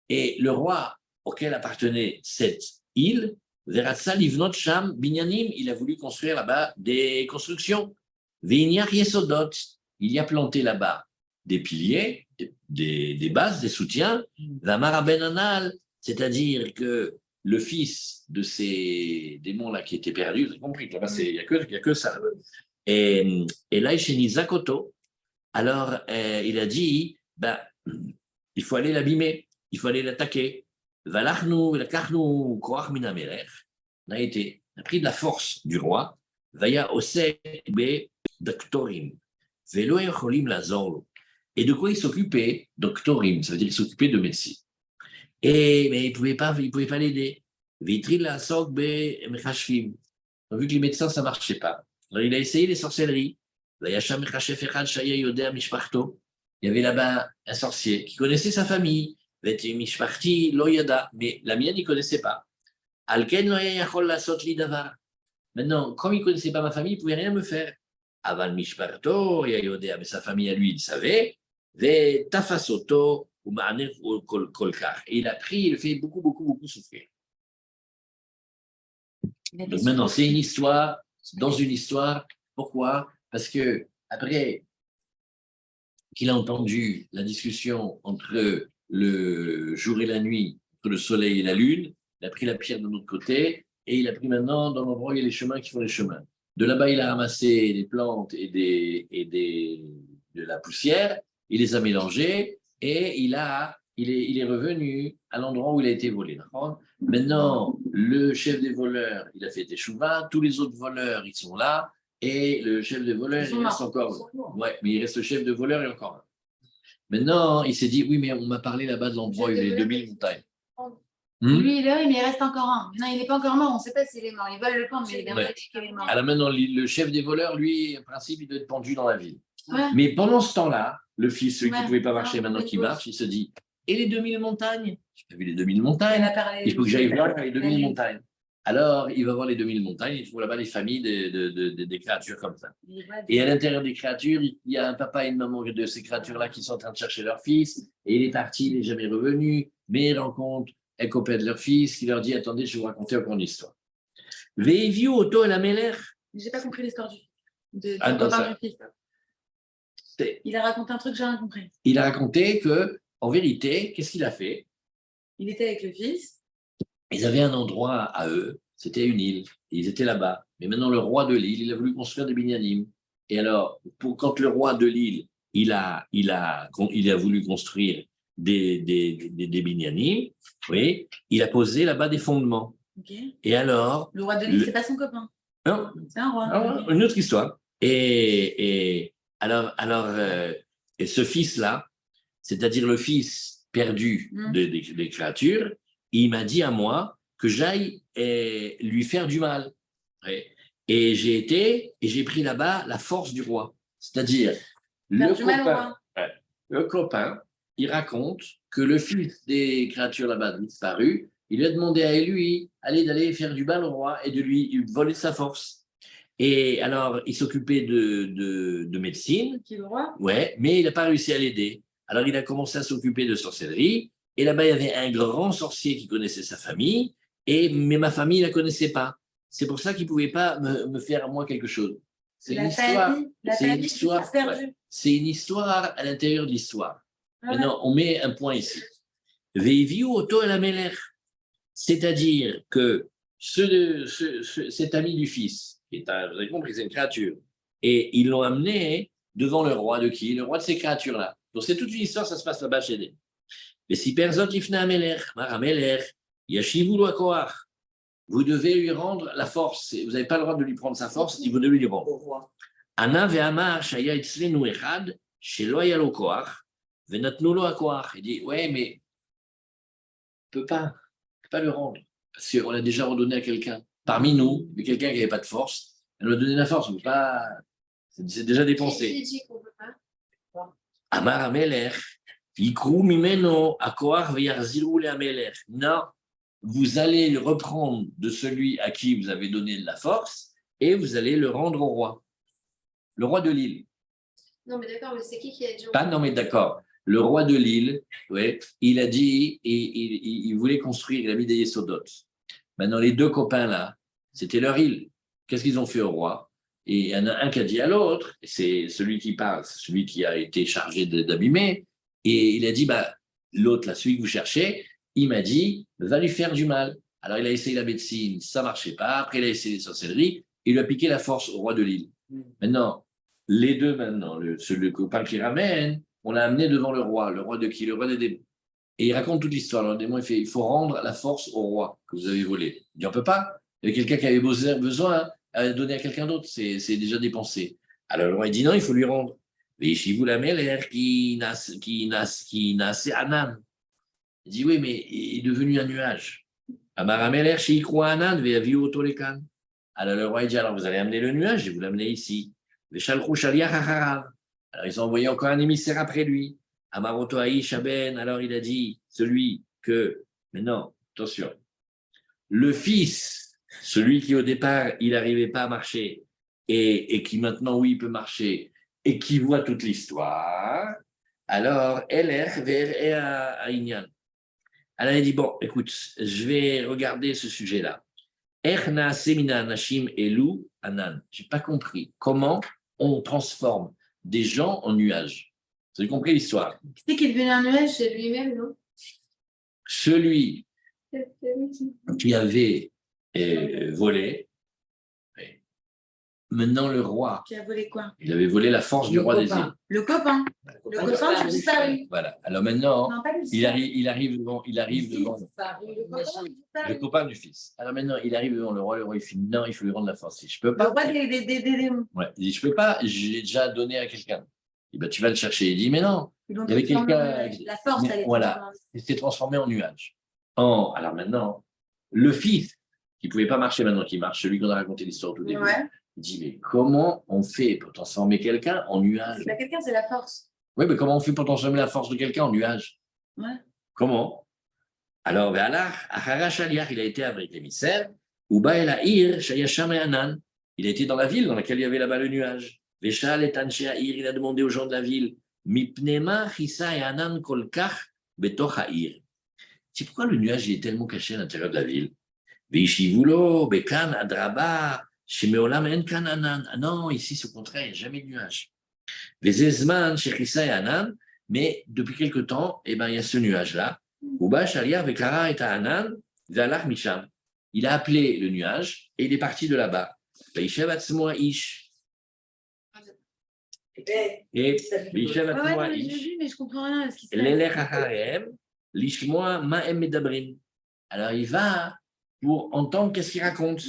Et le roi auquel appartenait cette île, il a voulu construire là-bas des constructions. Il y a planté là-bas des piliers, des bases, des soutiens. C'est-à-dire que le fils de ces démons-là qui étaient perdus, vous avez compris, là-bas, il n'y a que ça. Et là, Zakoto, alors il a dit, il faut aller l'abîmer, il faut aller l'attaquer. On a pris de la force du roi, et de quoi il s'occupait? Doctorim, ça veut dire qu'il s'occupait de médecine. Mais il ne pouvait pas l'aider. Vu que les médecins, ça ne marchait pas. Alors, il a essayé les sorcelleries. Il y avait là-bas un sorcier qui connaissait sa famille. Mais la mienne, il ne connaissait pas. Maintenant, comme il ne connaissait pas ma famille, il ne pouvait rien me faire. Aval Mishparto, mais sa famille à lui, il savait. Et il a pris, il fait beaucoup souffrir. Donc maintenant, c'est une histoire, dans une histoire. Pourquoi? Parce que après qu'il a entendu la discussion entre le jour et la nuit, entre le soleil et la lune, il a pris la pierre de l'autre côté et il a pris maintenant dans l'endroit où il y a les chemins qui font les chemins. De là-bas, il a ramassé des plantes et de la poussière, il les a mélangées et il est revenu à l'endroit où il a été volé. Maintenant, le chef des voleurs, il a fait teshuva, tous les autres voleurs, ils sont là, et le chef des voleurs, il reste encore. Ouais, mais il reste le chef de voleurs et encore un. Maintenant, il s'est dit, oui, mais on m'a parlé là-bas de l'endroit où il y a les 2000 montagnes. Lui, il est là, mais il reste encore un. Non, il n'est pas encore mort, on ne sait pas s'il est mort. Ils veulent le prendre, mais il est bien qu'il est mort. Alors maintenant, le chef des voleurs, lui, en principe, il doit être pendu dans la ville. Ouais. Mais pendant ce temps-là, le fils, celui qui ne pouvait pas marcher, maintenant qui marche, il se dit, et les 2000 montagnes? Je n'ai pas vu les 2000 montagnes. Il faut que j'aille voir les 2000 montagnes. Alors, il va voir les 2000 montagnes, il trouve là-bas les familles des créatures comme ça. Et à l'intérieur des créatures, il y a un papa et une maman de ces créatures-là qui sont en train de chercher leur fils. Et il est parti, il n'est jamais revenu, mais il rencontre un copain de leur fils qui leur dit, attendez, je vais vous raconter encore une histoire. Veviu Oto et la Meler. Je n'ai pas compris l'histoire du fils. Il a raconté un truc que j'ai rien compris. Il a raconté que, en vérité, qu'est-ce qu'il a fait? Il était avec le fils. Ils avaient un endroit à eux, c'était une île, et ils étaient là-bas. Mais maintenant, le roi de l'île, il a voulu construire des binyanim. Et alors, quand le roi de l'île, il a voulu construire des binyanim, oui, il a posé là-bas des fondements. Okay. Et alors... Le roi de l'île, c'est pas son copain. Non. C'est un roi. Une autre histoire. Et et ce fils-là, c'est-à-dire le fils perdu des créatures, il m'a dit à moi que j'aille lui faire du mal. Ouais. Et j'ai été et j'ai pris là-bas la force du roi. C'est-à-dire, le copain, il raconte que le fils des créatures là-bas disparu, il lui a demandé à lui d'aller faire du mal au roi et de lui voler sa force. Et alors, il s'occupait de médecine, ouais, mais il n'a pas réussi à l'aider. Alors, il a commencé à s'occuper de sorcellerie. Et là-bas, il y avait un grand sorcier qui connaissait sa famille, mais ma famille ne la connaissait pas. C'est pour ça qu'il ne pouvait pas me faire à moi quelque chose. C'est une histoire. C'est une histoire à l'intérieur de l'histoire. Maintenant, on met un point ici. Veiviu auto la meler. C'est-à-dire que cet ami du fils, vous avez compris, c'est une créature, et ils l'ont amené devant le roi de qui? Le roi de ces créatures-là. Donc c'est toute une histoire, ça se passe là-bas chez lui. Mais si personne ifna ameler, marameler, yashivu lo akoach, vous devez lui rendre la force. Vous n'avez pas le droit de lui prendre sa force, vous devez lui rendre. Ana ve'amar shaya etzlenu echad shelo haya lo koach venatnu lo akoach. Il dit ouais, mais on ne peut pas le rendre parce qu'on l'a déjà redonné à quelqu'un parmi nous, mais quelqu'un qui n'avait pas de force. Elle lui a donné la force, on peut pas. C'est déjà dépensé. Qui dit qu'on peut pas? Amar ameler, yikru mimeno akoach ve'yachziru le'ameler. Non. Vous allez reprendre de celui à qui vous avez donné de la force et vous allez le rendre au roi. Le roi de l'île. Non, mais d'accord, mais c'est qui a dit? Pas, non, mais d'accord. Le roi de l'île, ouais, il a dit, il voulait construire, il a mis des yesodot. Maintenant, les deux copains là, c'était leur île. Qu'est-ce qu'ils ont fait au roi? Et il y en a un qui a dit à l'autre, c'est celui qui parle, c'est celui qui a été chargé d'abîmer, et il a dit, bah, l'autre là, celui que vous cherchez, il m'a dit, va lui faire du mal. Alors, il a essayé la médecine, ça ne marchait pas. Après, il a essayé les sorcelleries, il lui a piqué la force au roi de l'île. Maintenant, les deux, le copain qui ramène, on l'a amené devant le roi de qui? Le roi des démons. Et il raconte toute l'histoire. Le démon, il fait, il faut rendre la force au roi que vous avez volé. Il dit, on ne peut pas. Il y a quelqu'un qui avait besoin à donner à quelqu'un d'autre. C'est déjà dépensé. Alors, le roi, il dit, non, il faut lui rendre. Mais chez vous, la mère, qui n'a Anan. Il dit, oui, mais il est devenu un nuage. Amarameler, chez Ikro Anan, veyavi otolekan. Alors, le roi, il dit, alors, vous allez amener le nuage et vous l'amenez ici. Alors, ils ont envoyé encore un émissaire après lui. Amaroto Shaben, alors il a dit, celui que, mais non, attention, le fils, celui qui au départ, il n'arrivait pas à marcher, et qui maintenant, oui, il peut marcher, et qui voit toute l'histoire, alors, Eler vers Inyan. Alors, il dit, bon, écoute, je vais regarder ce sujet-là. Erna Semina Nashim Elu Anan. Je n'ai pas compris comment on transforme des gens en nuages. Vous avez compris l'histoire? C'est qui est devenu un nuage, c'est lui-même, non? Celui qui avait volé, maintenant le roi. Qui a volé quoi? Il avait volé la force du roi des îles. Le copain. Le copain a disparu. Voilà. Alors maintenant, Non, il arrive devant. Le copain du fils. Alors maintenant, il arrive devant le roi il fait non, il faut lui rendre la force. Je peux pas. Le roi des démons. Ouais. Il dit, je peux pas, j'ai déjà donné à quelqu'un. Il dit, bah, tu vas le chercher. Il dit, mais non, il y avait quelqu'un. La force, elle est voilà, il s'est transformé en nuage. Alors maintenant, le fils, qui ne pouvait pas marcher maintenant qu'il marche, celui qu'on a raconté l'histoire au tout début, il dit, mais comment on fait pour transformer quelqu'un en nuage? C'est pas quelqu'un, c'est la force. Oui, mais comment on fait pour transformer la force de quelqu'un en nuage? Ouais. Comment? Alors, il a été avec l'émissaire, Uba el Aïr, Shayasham et Anan. Il a été dans la ville dans laquelle il y avait là-bas le nuage. Veshal et Anche Aïr, il a demandé aux gens de la ville, Mipnema, Chisa et Anan Kolkach, Betoch Aïr. C'est pourquoi le nuage il est tellement caché à l'intérieur de la ville. Vishivulo, Bekan, Adraba, Shemeolam en kan Anan. Ah non, ici, c'est au contraire, il n'y a jamais de nuage. Vezezman, Shechisa et Anan, mais depuis quelque temps, eh ben, il y a ce nuage-là. Uba Shalia Vekara et Anan, Zalach Misham. Il a appelé le nuage et il est parti de là-bas. Beishev Atzmoa Ish. Et Beishev Atzmoa Ish. Mais je comprends rien à ce qui se passe. L'Elech Hacharem, Lishmoa Ma'em Medabrin. Alors il va pour entendre qu'est-ce qu'il raconte.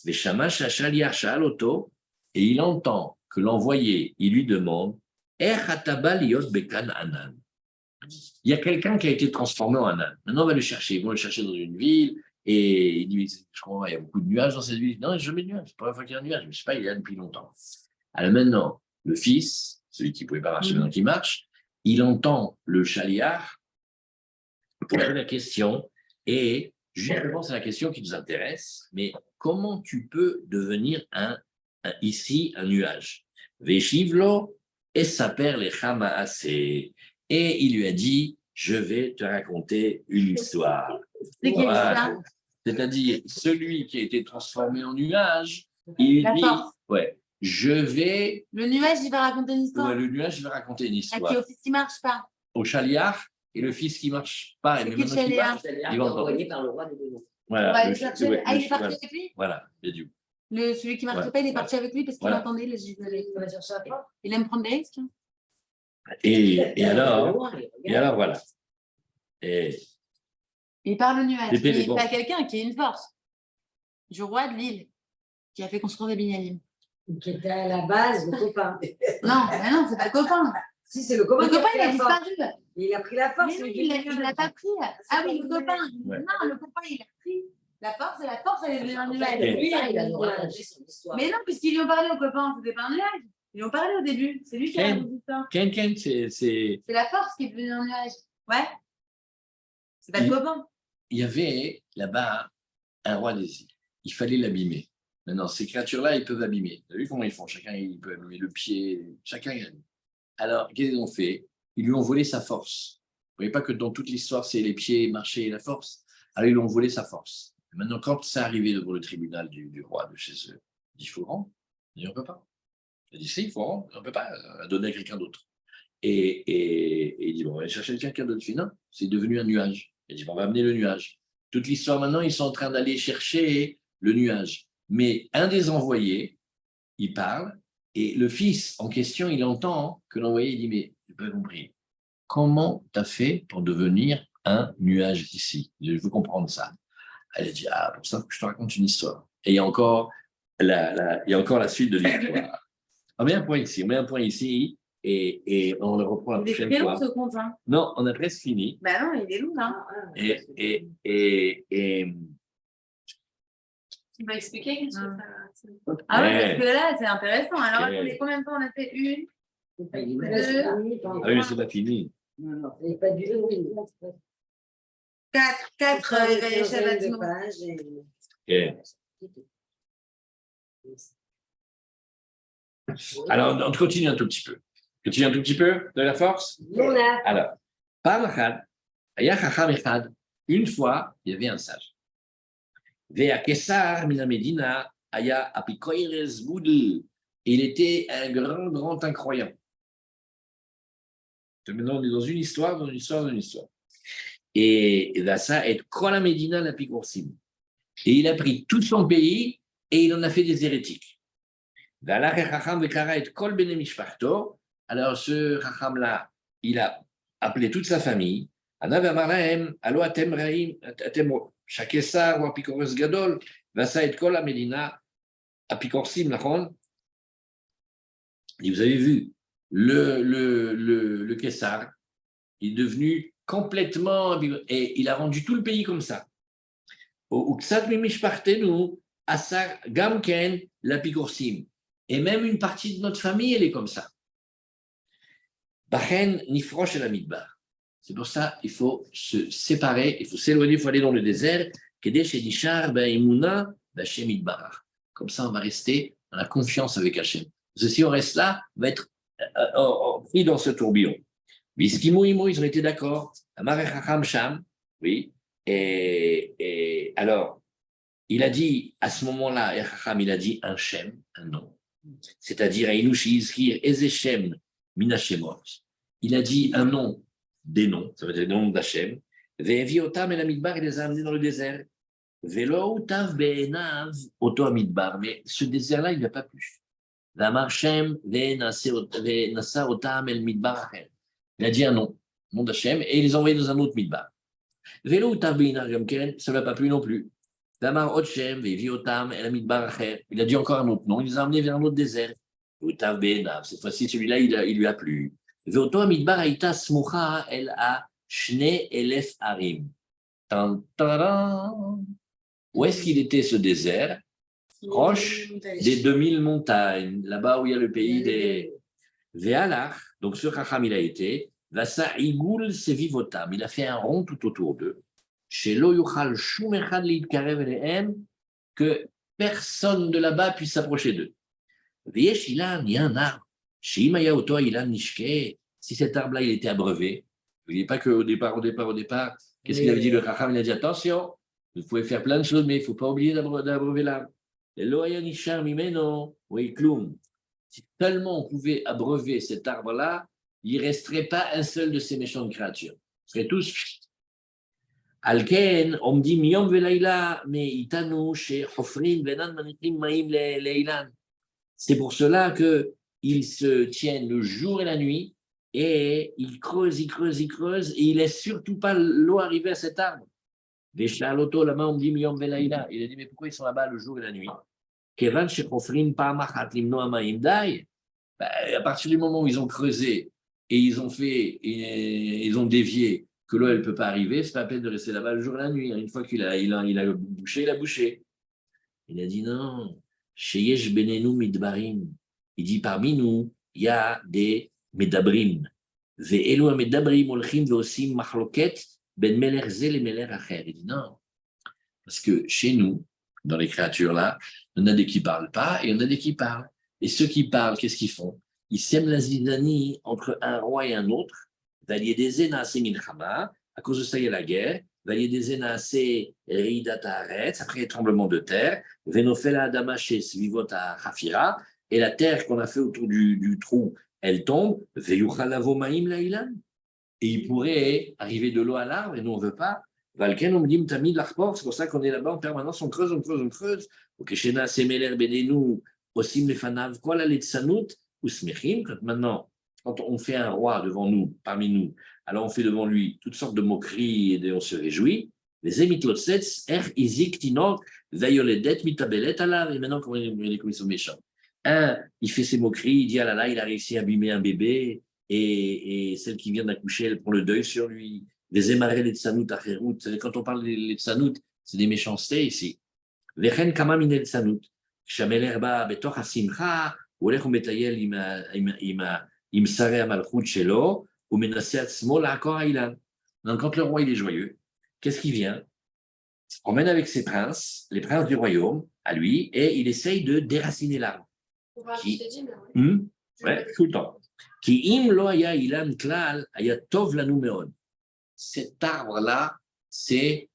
Les Shamash Shaliach Shaloto, et il entend que l'envoyé, il lui demande Er hataba liot bekan anan. Il y a quelqu'un qui a été transformé en âne. Maintenant, on va le chercher. Ils vont le chercher dans une ville. Et il dit, je crois, il y a beaucoup de nuages dans cette ville. Non, il n'y a jamais de nuages. C'est pas la première fois qu'il y a un nuage. Mais je ne sais pas, il est là depuis longtemps. Alors maintenant, le fils, celui qui ne pouvait pas marcher, maintenant qui marche, il entend le chaliard poser la question. Et justement, c'est la question qui nous intéresse. Mais comment tu peux devenir ici un nuage? Veshivlo et saper les chamaasé. Et il lui a dit, je vais te raconter une histoire. C'est quelle histoire? C'est-à-dire, celui qui a été transformé en nuage, il dit, ouais, je vais... Le nuage, il va raconter une histoire. Ouais, le nuage, il va raconter une histoire. Qui au fils qui ne marche pas. Au chaliard, et le fils qui ne marche pas. Et quel chaliard? Il va envoyé par le roi des démons. Voilà. On va aller chercher. Il est parti avec lui? Voilà, Bédiou. Celui qui ne marchait pas, il est parti avec lui parce qu'il entendait les gigoler. Il aime prendre des risques. Et alors, voilà. Et il parle au nuage. Il bon. a quelqu'un qui est une force du roi de l'île qui a fait construire les Binyalim. Qui était à la base le copain. Non, mais non, c'est pas le copain. Si, c'est le copain. Le copain, il a disparu. Il a pris la force. Mais non, il l'a pas pris. Ah oui, le copain. Ouais. Non, le copain, il a pris la force et la force, elle est devenue un nuage. Lui, il a raconté son histoire. Mais non, puisqu'ils lui ont parlé au copain, c'était pas un nuage. Ils lui ont parlé au début. C'est lui qui a raconté ça. Ken, c'est... C'est la force qui est devenue un nuage. Ouais. C'est pas le copain. Il y avait là-bas un roi des îles. Il fallait l'abîmer. Maintenant, ces créatures-là, ils peuvent abîmer. Vous avez vu comment ils font? Chacun, il peut abîmer le pied. Chacun, il abîme. Alors, qu'est-ce qu'ils ont fait? Ils lui ont volé sa force. Vous ne voyez pas que dans toute l'histoire, c'est les pieds, marcher et la force. Alors, ils lui ont volé sa force. Et maintenant, quand c'est arrivé devant le tribunal du roi de chez eux, il dit, il faut rendre. Il dit, on ne peut pas. Il dit, si, il faut rendre. On ne peut pas donner à quelqu'un d'autre. Et il dit, bon, on va aller chercher quelqu'un d'autre. Il dit, non, c'est devenu un nuage. Il dit, bon, on va amener le nuage. Toute l'histoire, maintenant, ils sont en train d'aller chercher le nuage. Mais un des envoyés, il parle, et le fils en question, il entend que l'envoyé, il dit, mais je n'ai pas compris. Comment tu as fait pour devenir un nuage ici? Je veux comprendre ça. Elle a dit, ah, pour ça, je te raconte une histoire. Et il y a encore la suite de l'histoire. On met un point ici, et on le reprend la prochaine fois. Il est très long, ce conte. Hein. Non, on a presque fini. Ben non, il est long, là. Tu vas expliquer Ah oui, parce que là, c'est intéressant. Alors, attendez, combien de temps on a fait? Une, deux... Ah oui, mais c'est pas fini. Non, il n'est pas du tout. Quatre évaluations Alors, on continue un tout petit peu. Continue un tout petit peu de la force. Alors, une fois, il y avait un sage. Il était un grand incroyant. Maintenant, on est dans une histoire. Et Vassa est Kola Medina la Picorsim. Et il a pris tout son pays et il en a fait des hérétiques. Alors, ce Chacham-là, il a appelé toute sa famille. Shakesar ou Apikores Gadol, Vassa et Kola Medina, Apikorsim, et vous avez vu, le Kessar est devenu complètement, et il a rendu tout le pays comme ça. Uksat Mimishpartenu, Asar Gamken, l'Apikorsim. Et même une partie de notre famille, elle est comme ça. Bachen Nifrosh et la Midbar. C'est pour ça qu'il faut se séparer, il faut s'éloigner, il faut aller dans le désert. Comme ça, on va rester dans la confiance avec Hachem. Parce que si on reste là, on va être pris dans ce tourbillon. Ils ont été d'accord. Oui. Et alors, il a dit, à ce moment-là, il a dit un Shem, un nom. C'est-à-dire, il a dit un nom. Des noms, ça veut dire des noms d'Hachem. Ve'eviotam el Amidbar, il les a amenés dans le désert. Ve'lo utav be'enav oto Amidbar, mais ce désert-là, il n'y a pas plus. Ve'amar Shem ve'nasa otam el Midbar. Il a dit un nom d'Hachem, et il les a envoyés dans un autre Midbar. Ve'lo utav be'enav gamken, ça ne va pas plus non plus. Damar Otchem, Viviotam, El Amidbar Acher. Il a dit encore un autre nom. Il les a emmenés vers un autre désert. Utav Benav. Cette fois-ci, celui-là, il lui a plu. Veoto Amidbar Aïta Smucha El A Shne Elef Arim. Où est-ce qu'il était ce désert? Proche des 2000 montagnes, là-bas où il y a le pays des Ve'alach. Donc ce Chacham, il a été. Vasa Igoul Sevivotam. Il a fait un rond tout autour d'eux. Chez Lo Yuchal Shum Echad Leitkarev Elehem, que personne de là-bas puisse s'approcher d'eux. Veyesh Ilan, il y a un arbre. Chez Imaya Oto Ilan Nishke. Si cet arbre-là, il était abreuvé. N'oubliez pas qu'au départ, qu'est-ce qu'il avait dit le Chacham? Il a dit attention, vous pouvez faire plein de choses, mais il ne faut pas oublier d'abreuver l'arbre. Et Loaya Nishar Mimeno, oui, Kloum. Si seulement on pouvait abreuver cet arbre-là, il ne resterait pas un seul de ces méchantes créatures. Ils seraient tous. Alken, on me dit Miyom Velaila, mais Itanu, chez Hofrin, Venan Manitim Maim Leilan. C'est pour cela qu'ils se tiennent le jour et la nuit, et ils creusent, et ils ne laissent surtout pas l'eau arriver à cet arbre. Véchaloto, là-bas, on me dit Miyom Velaila. Il a dit mais pourquoi ils sont là-bas le jour et la nuit? Kevan chez Hofrin, Pamachat, Limno Amaim Dai. À partir du moment où ils ont creusé, et ils ont dévié, que l'eau, elle ne peut pas arriver, ce n'est pas la peine de rester là-bas le jour et la nuit. Une fois qu'il a bouché, il a bouché. Il a dit non, Sheyesh Benenu Midbarim. Il dit parmi nous, il y a des Medabrim. Ve'elu Medabrim olchim ve'osim machloket ben meler ze le meler acher. Il dit non, parce que chez nous, dans les créatures-là, il y en a des qui ne parlent pas et il y en a des qui parlent. Et ceux qui parlent, qu'est-ce qu'ils font? Ils sèment la zizanie entre un roi et un autre. Valier des Zénacé Milchama, à cause de ça, il y a la guerre. Valier des Zénacé Ridataretz, après les tremblements de terre. Venofela Adamaché Svivota Hafira, et la terre qu'on a fait autour du trou, elle tombe. Veyuchalavo Maïm Laïlan, et il pourrait arriver de l'eau à l'arbre, et nous on ne veut pas. Valken, on me dit, Tamid Larpor, c'est pour ça qu'on est là-bas en permanence, on creuse. Okeshena Semeler Benenu, Osim Lefanav, Kola Letsanout, Usmechim, quand on fait un roi devant nous, parmi nous, alors on fait devant lui toutes sortes de moqueries et on se réjouit. Les émitlotsets, izik, tinok, vayoledet, mitabelet, alav. Et maintenant, comment ils sont méchants. Un, il fait ses moqueries, il dit, ah là là, il a réussi à abîmer un bébé, et celle qui vient d'accoucher, elle prend le deuil sur lui. Les émarés, les tsanout, acherut. Quand on parle des tsanout, c'est des méchancetés ici. Vechen kama minel tsanout. Shameler ba betor hasimcha, ou lech umetayel im saré à malchut shelo, ou menacé à smol akor ailan. Donc, quand le roi il est joyeux, qu'est-ce qui vient? Il se promène avec ses princes, les princes du royaume, à lui, et il essaye de déraciner l'arbre. Ouais, tout le temps. Ki im lo aya ilan klal aya tov lanu meod. Cet arbre-là, c'est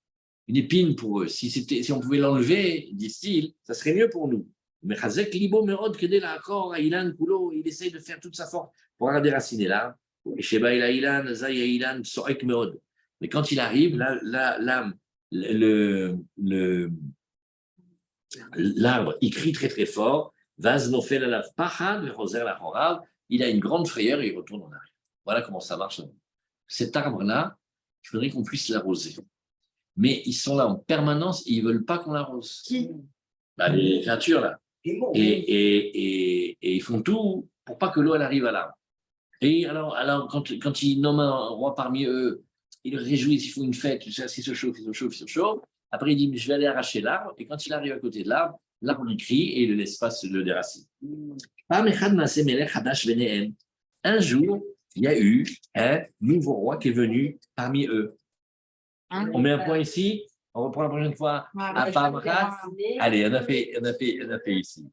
une épine pour eux. Si on pouvait l'enlever, disent-ils, ça serait mieux pour nous. Mais Chazek libo meod kedel akor ailan kulo, il essaye de faire toute sa force pour déraciner l'arbre. Et Sheba il ailan, zay ailan, soek meod. Mais quand il arrive, l'arbre, il crie très très fort. Vaz nofel alav pachad, vechoser la chorav. Il a une grande frayeur et il retourne en arrière. Voilà comment ça marche. Cet arbre-là, il faudrait qu'on puisse l'arroser. Mais ils sont là en permanence et ils ne veulent pas qu'on l'arrose. Qui? Les créatures, là. Et ils font tout pour pas que l'eau elle arrive à l'arbre. Et alors quand ils nomment un roi parmi eux, ils réjouissent, ils font une fête, ils se chauffent. Après, il dit, je vais aller arracher l'arbre. Et quand il arrive à côté de l'arbre, l'arbre lui crie et il ne laisse pas se le déraciner. Un jour, il y a eu un nouveau roi qui est venu parmi eux. On met un point ici, on reprend la prochaine fois. Allez, on a fait ici.